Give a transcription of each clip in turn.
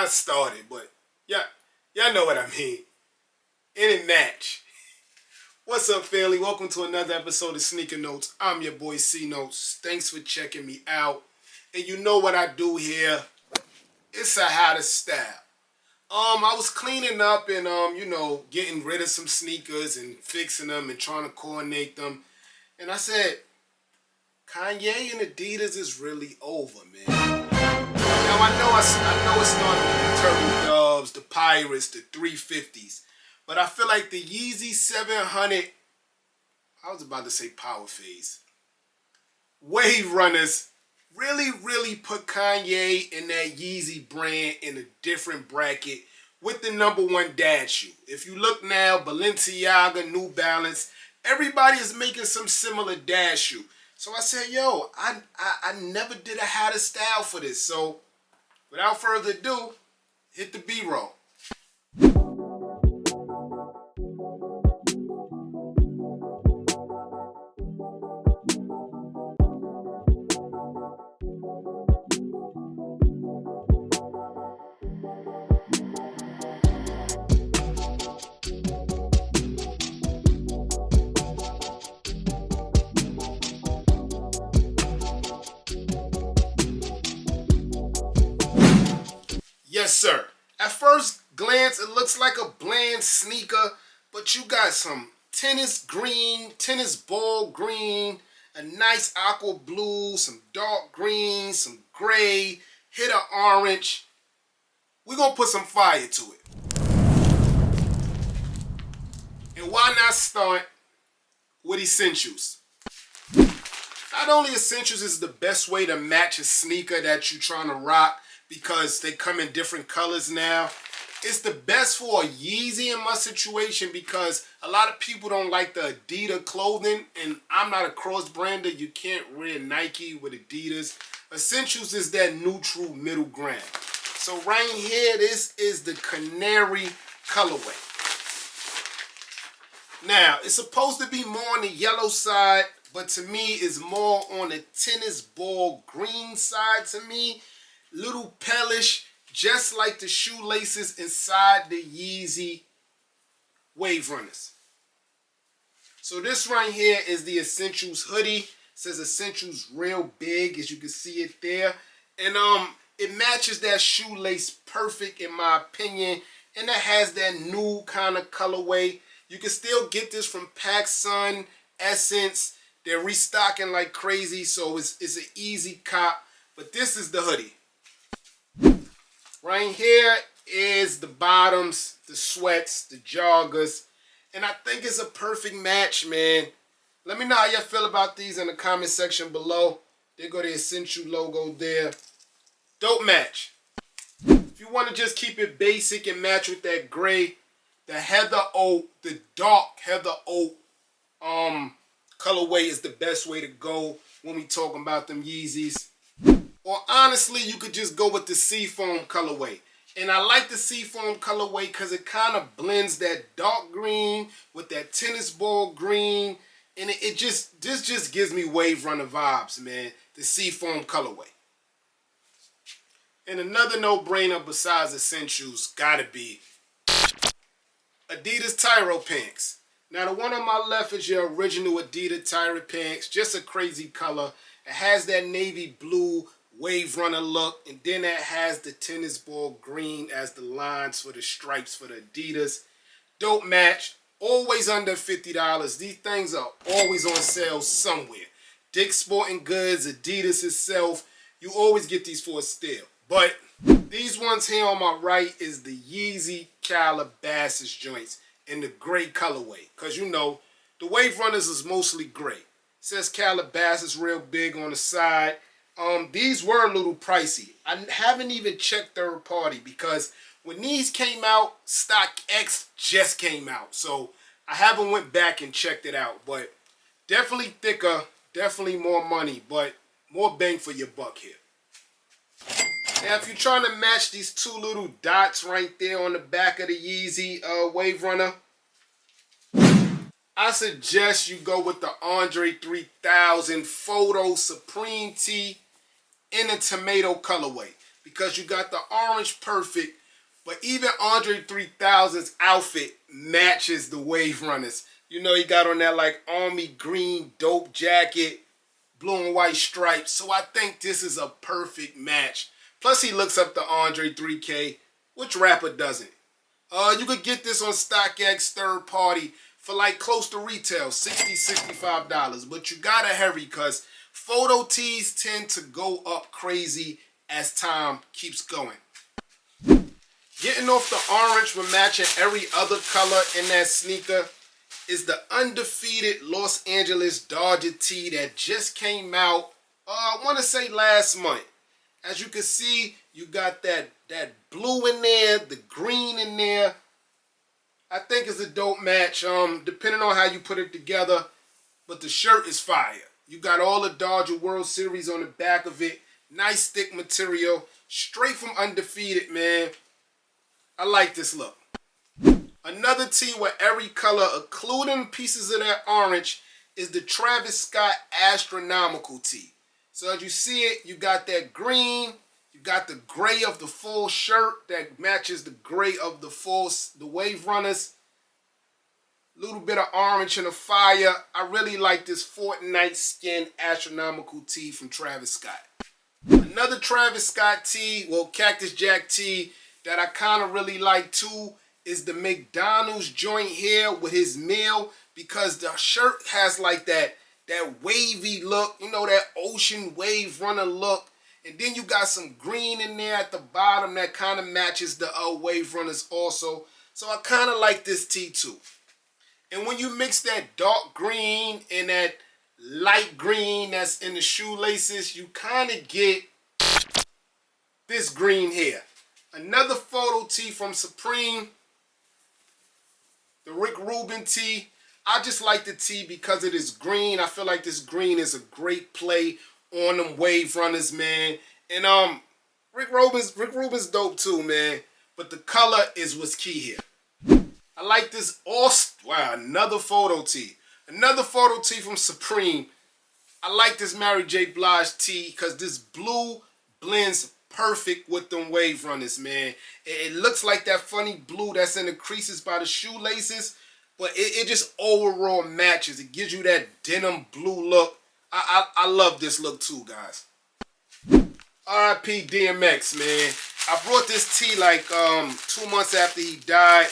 not started, but yeah, y'all know what I mean. Any match. What's up, family? Welcome to another episode of Sneaker Notes. I'm your boy C Notes. Thanks for checking me out. And you know what I do here. It's a how to style. I was cleaning up and getting rid of some sneakers and fixing them and trying to coordinate them. And I said, Kanye and Adidas is really over, man. Now I know it started with the Turtle Doves, the Pirates, the 350s. But I feel like the Yeezy 700, I was about to say Power Phase, Wave Runners really put Kanye and that Yeezy brand in a different bracket with the #1 dad shoe. If you look now, Balenciaga, New Balance, everybody is making some similar dad shoe. So I said, yo, I never did a how to style for this. So without further ado, hit the B-roll. Yes, sir. At first glance, it looks like a bland sneaker, but you got some tennis green, tennis ball green, a nice aqua blue, some dark green, some gray, hit a orange. We're going to put some fire to it. And why not start with essentials? Not only essentials is the best way to match a sneaker that you're trying to rock, because they come in different colors now. It's the best for a Yeezy in my situation because a lot of people don't like the Adidas clothing, and I'm not a cross-brander. You can't wear Nike with Adidas. Essentials is that neutral middle ground. So right here, this is the Canary colorway. Now, it's supposed to be more on the yellow side, but to me, it's more on the tennis ball green side to me. Little palish, just like the shoelaces inside the Yeezy Wave Runners. So this right here is the Essentials hoodie. It says Essentials real big, as you can see it there. And it matches that shoelace perfect in my opinion. And it has that new kind of colorway. You can still get this from PacSun, Essence. They're restocking like crazy, so it's an easy cop. But this is the hoodie. Right here is the bottoms, the sweats, the joggers. And I think it's a perfect match, man. Let me know how y'all feel about these in the comment section below. There go the Essential logo there. Dope match. If you want to just keep it basic and match with that gray, the heather oak, the dark heather oak colorway is the best way to go when we talking about them Yeezys. Or honestly, you could just go with the Seafoam colorway. And I like the Seafoam colorway because it kind of blends that dark green with that tennis ball green. And this just gives me Wave Runner vibes, man. The Seafoam colorway. And another no-brainer besides Essentials gotta be Adidas Tyro pants. Now the one on my left is your original Adidas Tyro pants. Just a crazy color. It has that navy blue Wave Runner look, and then it has the tennis ball green as the lines for the stripes for the Adidas. Dope match, always under $50. These things are always on sale somewhere. Dick's Sporting Goods, Adidas itself, you always get these for a steal. But these ones here on my right is the Yeezy Calabasas joints in the gray colorway. Because you know, the Wave Runners is mostly gray. It says Calabasas real big on the side. These were a little pricey. I haven't even checked third party because when these came out, Stock X just came out. So I haven't went back and checked it out. But definitely thicker, definitely more money, but more bang for your buck here. Now, if you're trying to match these two little dots right there on the back of the Yeezy Wave Runner, I suggest you go with the Andre 3000 Photo Supreme Tee in a tomato colorway. because you got the orange perfect, but even Andre 3000's outfit matches the Wave Runners. You know, he got on that like army green dope jacket, blue and white stripes. So I think this is a perfect match. Plus he looks up to Andre 3K. Which rapper doesn't? You could get this on StockX third party for like close to retail, $60, $65. But you gotta hurry because photo tees tend to go up crazy as time keeps going. Getting off the orange with matching every other color in that sneaker is the undefeated Los Angeles Dodger tee that just came out, I want to say last month. As you can see, you got that blue in there, the green in there. I think it's a dope match, depending on how you put it together. But the shirt is fire. You got all the Dodger World Series on the back of it. Nice thick material. Straight from Undefeated, man. I like this look. Another tee with every color, including pieces of that orange, is the Travis Scott Astronomical tee. So as you see it, you got that green, you got the gray of the full shirt that matches the gray of the Wave Runners. Little bit of orange and a fire. I really like this Fortnite skin Astronomical tee from Travis Scott. Another Travis Scott tee, well, Cactus Jack tee that I kind of really like too is the McDonald's joint here with his meal, because the shirt has like that wavy look, you know, that ocean wave runner look. And then you got some green in there at the bottom that kind of matches the Wave Runners also. So I kind of like this tee too. And when you mix that dark green and that light green that's in the shoelaces, you kind of get this green here. Another photo tee from Supreme, the Rick Rubin tee. I just like the tee because it is green. I feel like this green is a great play on them Wave Runners, man. And Rick Rubin's dope too, man. But the color is what's key here. I like this. Wow, another photo tee. Another photo tee from Supreme. I like this Mary J. Blige tee because this blue blends perfect with them Wave Runners, man. It looks like that funny blue that's in the creases by the shoelaces, but it just overall matches. It gives you that denim blue look. I love this look too, guys. R.I.P. DMX, man. I brought this tee like 2 months after he died,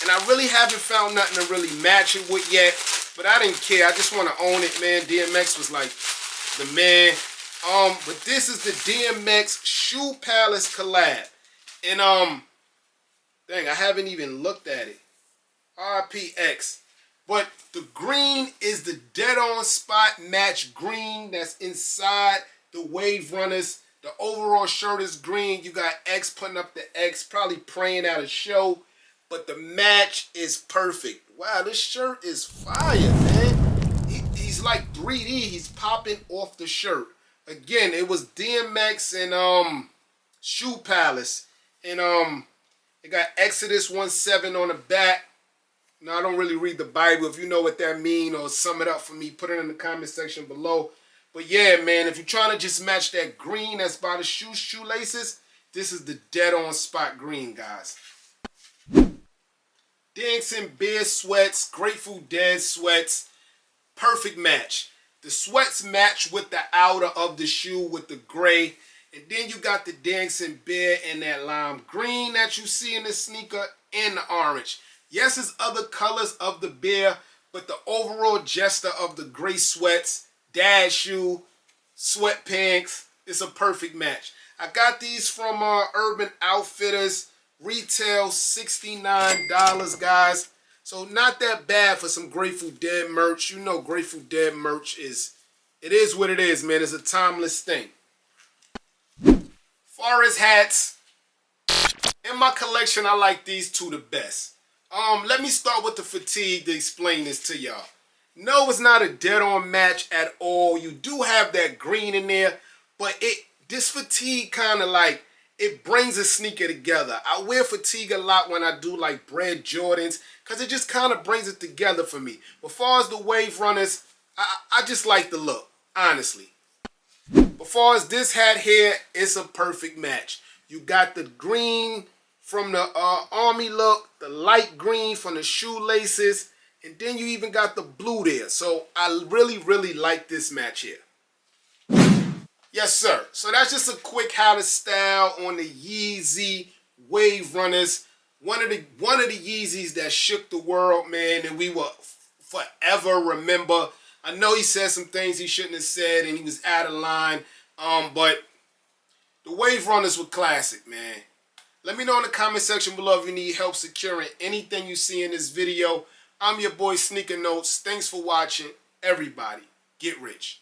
and I really haven't found nothing to really match it with yet, but I didn't care. I just want to own it, man. DMX was like the man. But this is the DMX Shoe Palace collab. And dang, I haven't even looked at it. RPX. But the green is the dead on spot match green that's inside the Wave Runners. The overall shirt is green. You got X putting up the X, probably praying at a show. But the match is perfect. Wow, this shirt is fire, man. He's like 3D. He's popping off the shirt. Again, it was DMX and Shoe Palace. And it got Exodus 1:7 on the back. Now, I don't really read the Bible. If you know what that means or sum it up for me, put it in the comment section below. But yeah, man, if you're trying to just match that green that's by the shoelaces, this is the dead on spot green, guys. Dancing Bear sweats, Grateful Dead sweats, perfect match. The sweats match with the outer of the shoe with the gray. And then you got the Dancing Bear in that lime green that you see in the sneaker and the orange. Yes, there's other colors of the bear, but the overall gesture of the gray sweats, dad shoe, sweatpants, it's a perfect match. I got these from Urban Outfitters, retail $69, guys. So not that bad for some Grateful Dead merch. You know Grateful Dead merch is what it is, man. It's a timeless thing. Far as hats, in my collection, I like these two the best. Let me start with the fatigue to explain this to y'all. No, it's not a dead-on match at all. You do have that green in there, but this fatigue kind of like, it brings a sneaker together. I wear fatigue a lot when I do like Bread Jordans, because it just kind of brings it together for me. But as far as the Wave Runners, I just like the look, honestly. As far as this hat here, it's a perfect match. You got the green from the army look, the light green from the shoelaces, and then you even got the blue there. So I really, really like this match here. Yes, sir. So that's just a quick how to style on the Yeezy Wave Runners. One of the Yeezys that shook the world, man, and we will forever remember. I know he said some things he shouldn't have said, and he was out of line. But the Wave Runners were classic, man. Let me know in the comment section below if you need help securing anything you see in this video. I'm your boy Sneaker Notes. Thanks for watching. Everybody, get rich.